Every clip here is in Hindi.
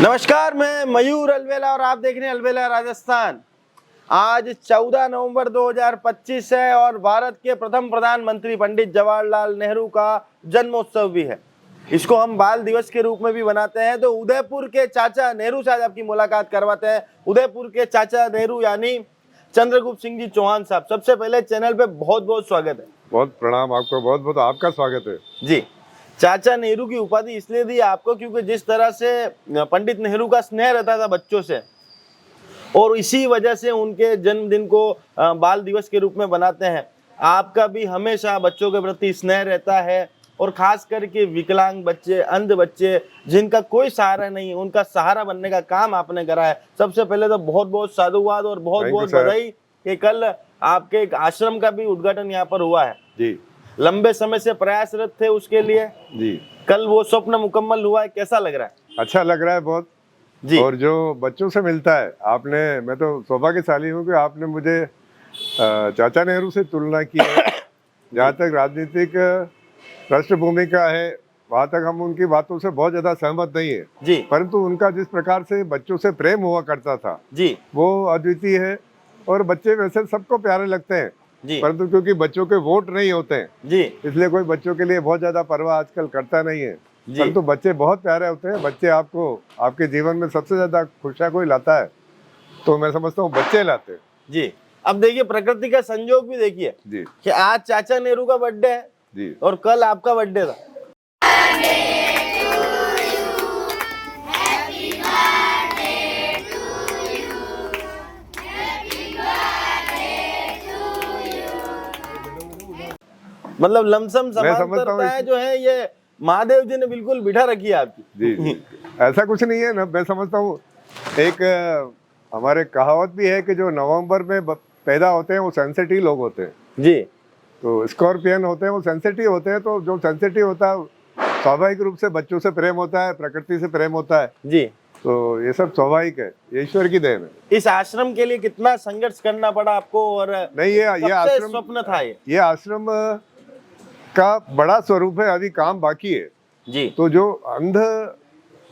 नमस्कार, मैं मयूर अलवेला और आप देख रहे हैं अलवेला राजस्थान। आज 14 नवंबर 2025 है और भारत के प्रथम प्रधानमंत्री पंडित जवाहरलाल नेहरू का जन्मोत्सव भी है। इसको हम बाल दिवस के रूप में भी मनाते हैं। तो उदयपुर के चाचा नेहरू से आज आपकी मुलाकात करवाते हैं। उदयपुर के चाचा नेहरू यानी चंद्रगुप्त सिंह जी चौहान साहब, सबसे पहले चैनल पे बहुत बहुत स्वागत है। बहुत प्रणाम आपको, बहुत बहुत आपका स्वागत है जी। चाचा नेहरू की उपाधि इसलिए दी आपको क्योंकि जिस तरह से पंडित नेहरू का स्नेह रहता था बच्चों से, और इसी वजह से उनके जन्मदिन को बाल दिवस के रूप में बनाते हैं। आपका भी हमेशा बच्चों के प्रति स्नेह रहता है और खास करके विकलांग बच्चे, अंध बच्चे जिनका कोई सहारा नहीं, उनका सहारा बनने का काम आपने करा है। सबसे पहले तो बहुत बहुत साधुवाद और बहुत बहुत बधाई कि कल आपके एक आश्रम का भी उद्घाटन यहाँ पर हुआ है जी। लंबे समय से प्रयासरत थे उसके लिए जी। कल वो स्वप्न मुकम्मल हुआ है, कैसा लग रहा है? अच्छा लग रहा है बहुत जी। और जो बच्चों से मिलता है, आपने, मैं तो सौभाग्यशाली हूँ कि आपने मुझे चाचा नेहरू से तुलना की है। जहाँ तक राजनीतिक पृष्ठभूमि का है वहाँ तक हम उनकी बातों से बहुत ज्यादा सहमत नहीं है जी, परंतु उनका जिस प्रकार से बच्चों से प्रेम हुआ करता था जी, वो अद्वितीय है। और बच्चे वैसे सबको प्यारे लगते हैं जी, परंतु क्योंकि बच्चों के वोट नहीं होते हैं जी, इसलिए कोई बच्चों के लिए बहुत ज्यादा परवाह आजकल करता नहीं है। परंतु बच्चे बहुत प्यारे होते हैं। बच्चे आपको आपके जीवन में सबसे ज्यादा खुशियां कोई लाता है तो मैं समझता हूँ बच्चे लाते हैं। जी। अब देखिए प्रकृति का संयोग भी देखिए जी कि आज चाचा नेहरू का बर्थडे है जी और कल आपका बर्थडे था। मतलब लमसम समांतरताएं जो है ये महादेव जी ने बिल्कुल बिठा रखी है आपकी। जी जी ऐसा कुछ नहीं है ना। मैं समझता हूँ एक हमारे कहावत भी है कि जो नवंबर में पैदा होते हैं वो सेंसिटिव लोग होते हैं। जी। तो स्कॉर्पियन होते हैं वो सेंसिटिव होते हैं। तो जो सेंसिटिव होता है स्वाभाविक रूप से बच्चों से प्रेम होता है, प्रकृति से प्रेम होता है। जी। तो ये सब स्वाभाविक है, ये ईश्वर की देन है। इस आश्रम के लिए कितना संघर्ष करना पड़ा आपको? और नहीं ये आश्रम स्वप्न था ये आश्रम का बड़ा स्वरूप है, अभी काम बाकी है। जी। तो जो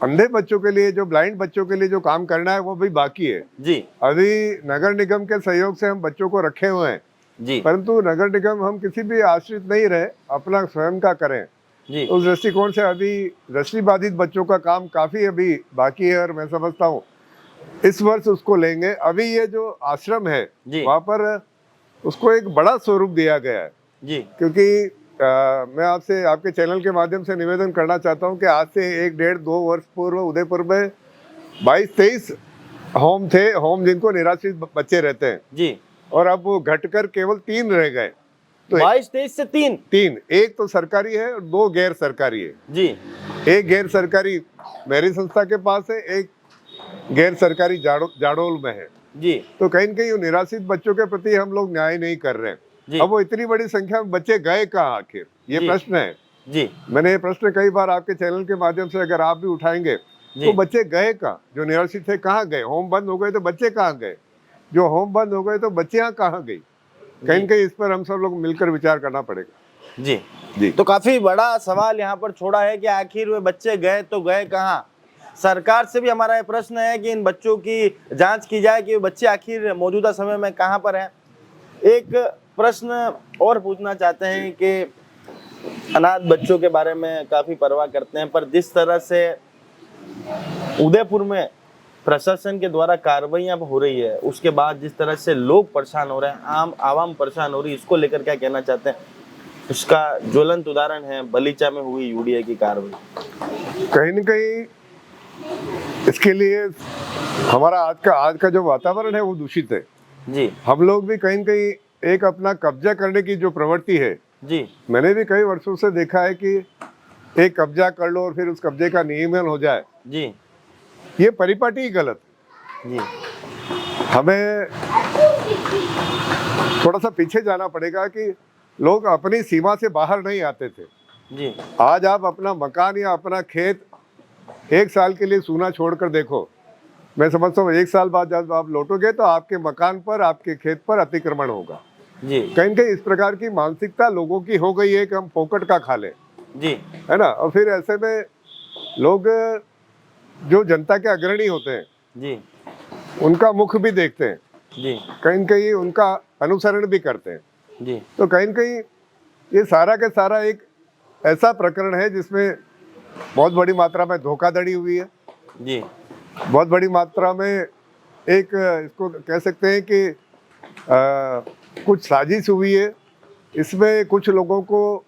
अंधे बच्चों के लिए, जो ब्लाइंड बच्चों के लिए जो काम करना है वो भी बाकी है। जी। अभी नगर निगम के सहयोग से हम बच्चों को रखे हुए हैं जी। परंतु नगर निगम हम किसी भी आश्रित नहीं रहे, अपना स्वयं का करें। जी। उस दृष्टिकोण से अभी दृष्टिबाधित बच्चों का काम काफी अभी बाकी है और मैं समझता हूँ इस वर्ष उसको लेंगे। अभी ये जो आश्रम है वहाँ पर उसको एक बड़ा स्वरूप दिया गया है। जी। क्योंकि मैं आपसे, आपके चैनल के माध्यम से निवेदन करना चाहता हूँ कि आज से 1, 1.5, 2 वर्ष पूर्व उदयपुर में 22-23 होम थे, होम जिनको निराश्रित बच्चे रहते हैं जी, और अब वो घटकर केवल 3 रह गए। तो 22-23 से 3, एक तो सरकारी है और 2 गैर सरकारी है जी। एक गैर सरकारी मेरी संस्था के पास है, एक गैर सरकारी जाडोल में है जी। तो कहीं न कहीं निराश्रित बच्चों के प्रति हम लोग न्याय नहीं कर रहे हैं। अब वो इतनी बड़ी संख्या में बच्चे गए कहाँ आखिर, ये प्रश्न है जी। मैंने ये प्रश्न कई बार आपके चैनल के माध्यम से अगर आप भी उठाएंगे तो बच्चे गए कहाँ? जो निराश्रित थे कहाँ गए? होम बंद हो गए तो बच्चे कहाँ गए? जो होम बंद हो गए तो बच्चियां कहाँ गई? कहीं न कहीं इस पर हम सब लोग मिलकर विचार करना पड़ेगा जी। जी। तो काफी बड़ा सवाल यहाँ पर छोड़ा है कि आखिर वे बच्चे गए तो गए कहाँ। सरकार से भी हमारा ये प्रश्न है कि इन बच्चों की जांच की जाए कि बच्चे आखिर मौजूदा समय में कहाँ पर हैं। एक प्रश्न और पूछना चाहते हैं कि अनाथ बच्चों के बारे में काफी परवाह करते हैं, पर जिस तरह से उदयपुर में प्रशासन के द्वारा कार्रवाइयां हो रही है, उसके बाद जिस तरह से लोग परेशान हो रहे हैं, आम आवाम परेशान हो रही है, इसको लेकर क्या कहना चाहते हैं? उसका ज्वलंत उदाहरण है बलीचा में हुई यूडीए की कार्रवाई। कहीं न कहीं इसके लिए हमारा आज का जो वातावरण है वो दूषित है जी। हम लोग भी कहीं न कहीं एक अपना कब्जा करने की जो प्रवृत्ति है जी, मैंने भी कई वर्षों से देखा है कि एक कब्जा कर लो और फिर उस कब्जे का नियमन हो जाए जी, ये परिपाटी ही गलत जी। हमें थोड़ा सा पीछे जाना पड़ेगा कि लोग अपनी सीमा से बाहर नहीं आते थे जी। आज आप अपना मकान या अपना खेत 1 साल के लिए सूना छोड़कर देखो, मैं समझता हूँ 1 साल बाद जब आप लौटोगे तो आपके मकान पर, आपके खेत पर अतिक्रमण होगा जी। कहीं कहीं इस प्रकार की मानसिकता लोगों की हो गई है कि हम फोकट का खा लें जी, है ना। और फिर ऐसे में लोग जो जनता के अग्रणी होते हैं जी उनका मुख भी देखते हैं जी, कहीं न कहीं उनका अनुसरण भी करते हैं। जी तो कहीं न कहीं ये सारा के सारा एक ऐसा प्रकरण है जिसमें बहुत बड़ी मात्रा में धोखाधड़ी हुई है, जी, बहुत बड़ी मात्रा में एक इसको कह सकते हैं कि कुछ साजिश हुई है, इसमें कुछ लोगों को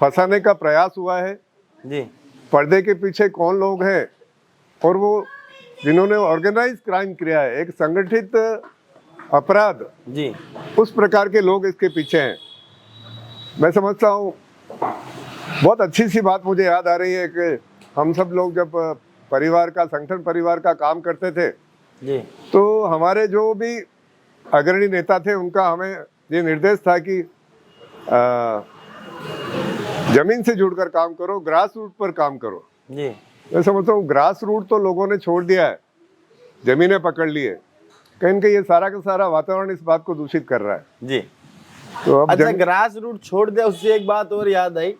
फंसाने का प्रयास हुआ है। जी पर्दे के पीछे कौन लोग हैं और वो जिन्होंने ऑर्गेनाइज क्राइम किया है, एक संगठित अपराध, जी, उस प्रकार के लोग इसके पीछे हैं। मैं समझता हूँ बहुत अच्छी सी बात मुझे याद आ रही है कि हम सब लोग जब परिवार का संगठन परिवार का काम करते थे जी, तो हमारे जो भी अग्रणी नेता थे उनका हमें ये निर्देश था कि जमीन से जुड़कर काम करो, ग्रास रूट पर काम करो। जी, मैं समझता हूँ ग्रास रूट तो लोगों ने छोड़ दिया है, जमीनें पकड़ ली है, कहीं न कहीं ये सारा का सारा वातावरण इस बात को दूषित कर रहा है। जी। तो अब अच्छा, ग्रास रूट छोड़ दिया, उससे एक बात और याद आई।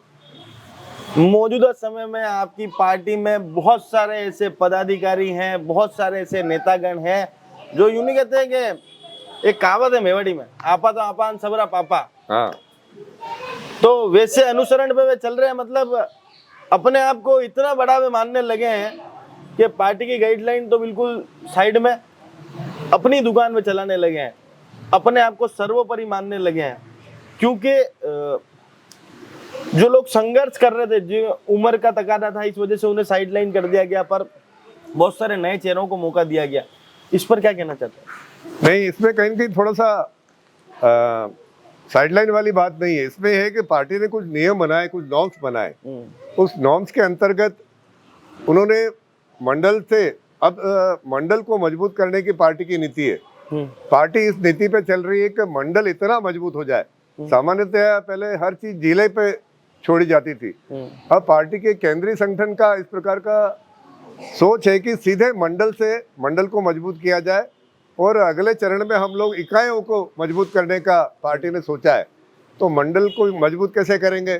मौजूदा समय में आपकी पार्टी में बहुत सारे ऐसे पदाधिकारी हैं, बहुत सारे ऐसे नेतागण हैं जो यूं नहीं कहते हैं कि एक कहावत है मेवाड़ी में, आपा तो आपान सबरा पापा। हाँ, तो वैसे अनुसरण पे वे चल रहे हैं, मतलब अपने आप को इतना बड़ा वे मानने लगे हैं कि पार्टी की गाइडलाइन तो बिल्कुल साइड में, अपनी दुकान में चलाने लगे हैं, अपने आप को सर्वोपरि मानने लगे हैं। क्योंकि जो लोग संघर्ष कर रहे थे, जो उम्र का तकादा था, इस वजह से उन्हें साइडलाइन कर दिया गया, पर बहुत सारे नए चेहरों को मौका दिया गया। इस पर क्या कहना चाहते हैं? नहीं, इसमें कहीं न कहीं थोड़ा सा साइडलाइन वाली बात नहीं है। इसमें है कि पार्टी ने कुछ नियम बनाए, कुछ नॉर्म्स बनाए, उस नॉर्म्स के अंतर्गत उन्होंने मंडल से अब मंडल को मजबूत करने की पार्टी की नीति है। पार्टी इस नीति पे चल रही है कि मंडल इतना मजबूत हो जाए। सामान्यतः पहले हर चीज जिले पे छोड़ी जाती थी, अब पार्टी के केंद्रीय संगठन का इस प्रकार का सोच है कि सीधे मंडल से मंडल को मजबूत किया जाए और अगले चरण में हम लोग इकाइयों को मजबूत करने का पार्टी ने सोचा है। तो मंडल को मजबूत कैसे करेंगे,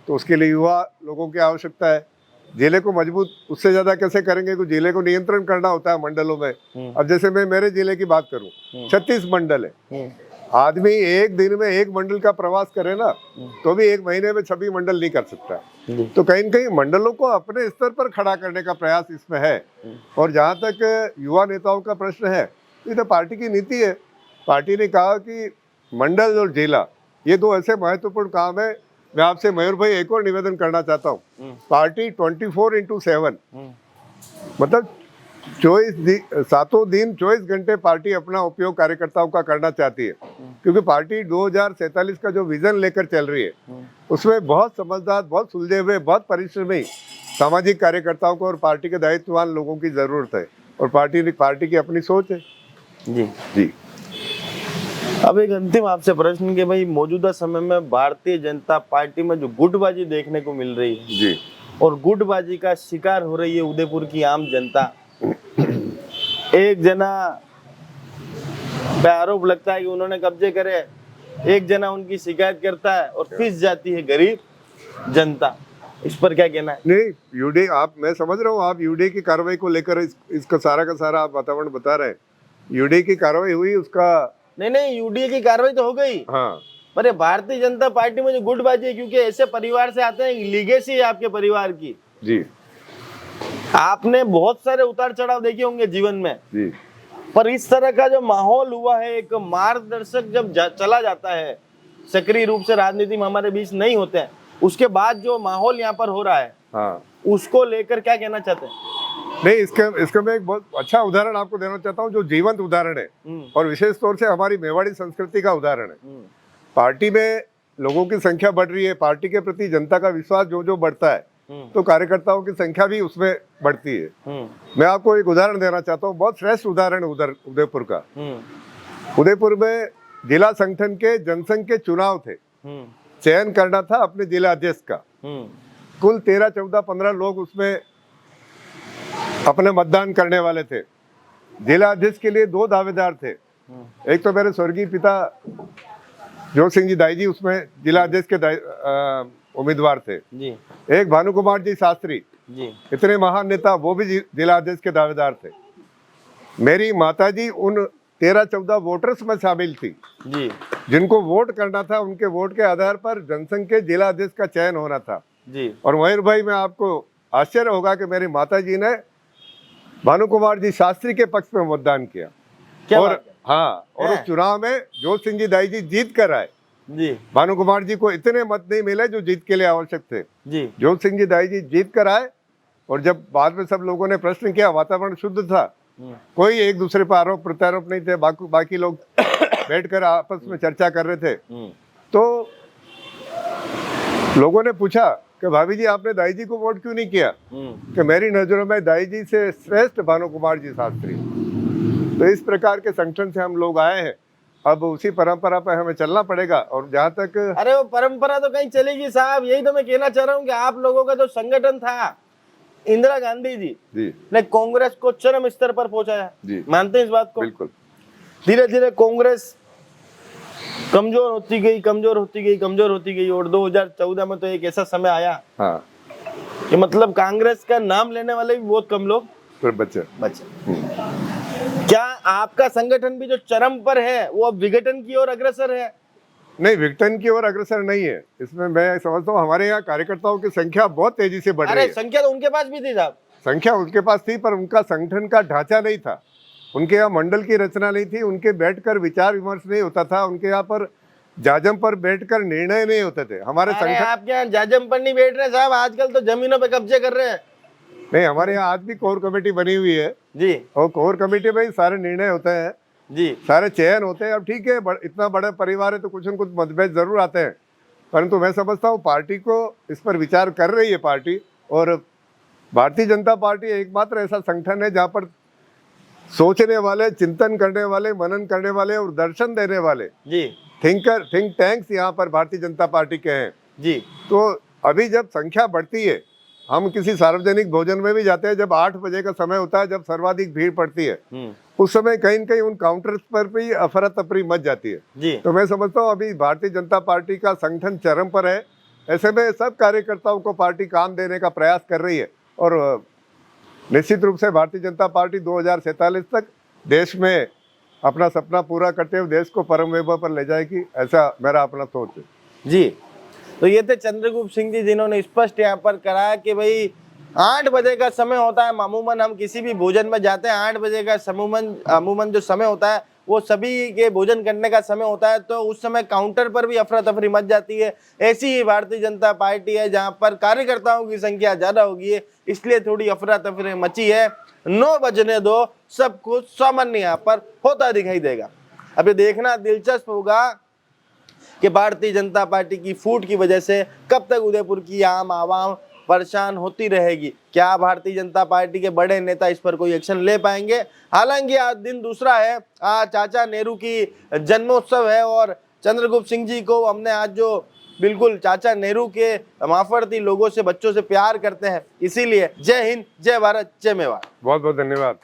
तो उसके लिए युवा लोगों की आवश्यकता है। जिले को मजबूत उससे ज्यादा कैसे करेंगे, क्योंकि जिले को नियंत्रण करना होता है मंडलों में। अब जैसे मैं मेरे जिले की बात करूं, 36 मंडल है, आदमी एक दिन में एक मंडल का प्रवास करे ना तो भी एक महीने में 26 मंडल नहीं कर सकता। तो कहीं न कहीं मंडलों को अपने स्तर पर खड़ा करने का प्रयास इसमें है। और जहाँ तक युवा नेताओं का प्रश्न है, ये तो पार्टी की नीति है। पार्टी ने कहा कि मंडल और जिला ये दो ऐसे महत्वपूर्ण काम है। मैं आपसे मयूर भाई एक और निवेदन करना चाहता हूँ, पार्टी 24/7 मतलब 24 घंटे पार्टी अपना उपयोग कार्यकर्ताओं का करना चाहती है। क्योंकि पार्टी 2047 का जो विजन लेकर चल रही है उसमें बहुत समझदार, बहुत सुलझे हुए, बहुत परिश्रमी सामाजिक कार्यकर्ताओं को और पार्टी के दायित्ववान लोगों की जरूरत है। और पार्टी की अपनी सोच है। जी जी। अब एक अंतिम आपसे प्रश्न कि भाई मौजूदा समय में भारतीय जनता पार्टी में जो गुटबाजी देखने को मिल रही है जी, और गुटबाजी का शिकार हो रही है उदयपुर की आम जनता। एक जना पे आरोप लगता है कि उन्होंने कब्जे करे, एक जना उनकी शिकायत करता है और पिस जाती है गरीब जनता। इस पर क्या कहना है? नहीं, यूडी आप, मैं समझ रहा हूँ आप यूडी की कार्रवाई को लेकर इसका सारा का सारा आप वातावरण बता रहे हैं। यूडी की कार्रवाई हुई, उसका नहीं, यूडीए की कार्रवाई तो हो गई। हाँ, पर भारतीय जनता पार्टी में जो गुटबाजी है, क्योंकि ऐसे परिवार से आते हैं, लीगेसी है आपके परिवार की। जी, आपने बहुत सारे उतार चढ़ाव देखे होंगे जीवन में जी, पर इस तरह का जो माहौल हुआ है, एक मार्गदर्शक जब चला जाता है, सक्रिय रूप से राजनीति में हमारे बीच नहीं होते हैं, उसके बाद जो माहौल यहाँ पर हो रहा है, हाँ, उसको लेकर क्या कहना चाहते हैं? नहीं, इसका मैं एक बहुत अच्छा उदाहरण आपको देना चाहता हूँ, जो जीवंत उदाहरण है और विशेष तौर से हमारी मेवाड़ी संस्कृति का उदाहरण है। पार्टी में लोगों की संख्या बढ़ रही है, पार्टी के प्रति जनता का विश्वास जो बढ़ता है तो कार्यकर्ताओं की संख्या भी उसमें बढ़ती है। मैं आपको एक उदाहरण देना चाहता हूँ, बहुत श्रेष्ठ उदाहरण है उदयपुर का। उदयपुर में जिला संगठन के जनसंघ के चुनाव थे, चयन करना था अपने जिला अध्यक्ष का। कुल 13, 14, 15 लोग उसमें अपने मतदान करने वाले थे। जिला अध्यक्ष के लिए 2 दावेदार थे। एक तो मेरे स्वर्गीय पिता जोर सिंह जी दाई जी उसमें जिला अध्यक्ष के उम्मीदवार थे जी। एक भानु कुमार जी शास्त्री जी। इतने महान नेता, वो भी जिला अध्यक्ष के दावेदार थे। मेरी माताजी उन 13-14 वोटर्स में शामिल थी जी, जिनको वोट करना था। उनके वोट के आधार पर जनसंघ के जिला अध्यक्ष का चयन होना था जी। और मयूर भाई, में आपको आश्चर्य होगा कि मेरी माताजी ने भानु कुमार जी शास्त्री के पक्ष में मतदान किया। क्या और बात है? हाँ, और उस चुनाव में जोत सिंह जी दाई जी जीत कर आए। जी भानु कुमार जी को इतने मत नहीं मिले जो जीत के लिए आवश्यक थे। जी। जोत सिंह जी दाई जी जीत कर आए और जब बाद में सब लोगों ने प्रश्न किया, वातावरण शुद्ध था, कोई एक दूसरे पर आरोप प्रत्यारोप नहीं थे, बाकी लोग बैठकर आपस में चर्चा कर रहे थे। तो लोगों ने पूछा कि भाभी जी, आपने दाई जी को वोट क्यों नहीं किया? कि मेरी नजरों में दाई जी से श्रेष्ठ भानु कुमार जी शास्त्री। तो इस प्रकार के संगठन से हम लोग आए हैं, अब उसी परंपरा पर हमें चलना पड़ेगा। और जहाँ तक, अरे वो परंपरा तो कहीं चलेगी साहब, यही तो मैं कहना चाह रहा हूँ कि आप लोगों का जो संगठन था, इंदिरा गांधी जी ने कांग्रेस को चरम स्तर पर पहुंचाया। मानते हैं इस बात को? बिल्कुल। धीरे धीरे कांग्रेस कमजोर होती गई, कमजोर होती गई, कमजोर होती गई और 2014 में तो एक ऐसा समय आया कि मतलब कांग्रेस का नाम लेने वाले भी बहुत कम लोग बचे। क्या आपका संगठन भी जो चरम पर है वो अब विघटन की ओर अग्रसर है? नहीं, विघटन की ओर अग्रसर नहीं है। इसमें मैं समझता हूँ हमारे यहाँ कार्यकर्ताओं की संख्या बहुत तेजी से बढ़ रही है। संख्या तो उनके पास भी थी साहब, संख्या उनके पास थी, पर उनका संगठन का ढांचा नहीं था। उनके यहाँ मंडल की रचना नहीं थी, उनके बैठकर विचार विमर्श नहीं होता था, उनके यहाँ पर जाजम पर बैठकर निर्णय नहीं होते थे। हमारे संगठन, आपके यहाँ जाजम पर नहीं बैठ रहे साहब, आजकल तो जमीनों पे कब्जे कर रहे हैं। नहीं, हमारे यहाँ आज भी कोर कमेटी बनी हुई है जी, और कोर कमेटी में सारे निर्णय होते हैं जी, सारे चयन होते हैं। अब ठीक है, इतना बड़ा परिवार है तो कुछ न कुछ मतभेद जरूर आते हैं, परंतु मैं समझता हूँ पार्टी को इस पर विचार कर रही है पार्टी। और भारतीय जनता पार्टी एकमात्र ऐसा संगठन है जहाँ पर सोचने वाले, चिंतन करने वाले, मनन करने वाले और दर्शन देने वाले जी थिंक टैंक्स यहाँ पर भारतीय जनता पार्टी के हैं जी। तो अभी जब संख्या बढ़ती है, हम किसी सार्वजनिक भोजन में भी जाते हैं, जब 8 बजे का समय होता है, जब सर्वाधिक भीड़ पड़ती है, उस समय कहीं न कहीं उन काउंटर्स पर भी अफरा तफरी मच जाती है जी। तो मैं समझता हूँ अभी भारतीय जनता पार्टी का संगठन चरम पर है। ऐसे में सब कार्यकर्ताओं को पार्टी काम देने का प्रयास कर रही है और निश्चित रूप से भारतीय जनता पार्टी 2047 तक देश में अपना सपना पूरा करते हुए देश को परम वैभव पर ले जाएगी, ऐसा मेरा अपना सोच है जी। तो ये थे चंद्रगुप्त सिंह जी, जिन्होंने स्पष्ट यहाँ पर कराया कि भाई 8 बजे का समय होता है, अमूमन हम किसी भी भोजन में जाते हैं, 8 बजे का अमूमन जो समय होता है वो सभी के भोजन करने का समय होता है, तो उस समय काउंटर पर भी अफरा तफरी मच जाती है। ऐसी ही भारतीय जनता पार्टी है जहां पर कार्यकर्ताओं की संख्या ज्यादा होगी है, इसलिए थोड़ी अफरा तफरी मची है। 9 बजने दो, सब कुछ सामान्य यहाँ पर होता दिखाई देगा। अब ये देखना दिलचस्प होगा कि भारतीय जनता पार्टी की फूट की वजह से कब तक उदयपुर की आम आवाम परेशान होती रहेगी। क्या भारतीय जनता पार्टी के बड़े नेता इस पर कोई एक्शन ले पाएंगे? हालांकि आज दिन दूसरा है, आज चाचा नेहरू की जन्मोत्सव है और चंद्रगुप्त सिंह जी को हमने आज जो बिल्कुल चाचा नेहरू के माफर्ती लोगों से, बच्चों से प्यार करते हैं, इसीलिए जय हिंद, जय भारत, जय मेवाड़। बहुत बहुत धन्यवाद।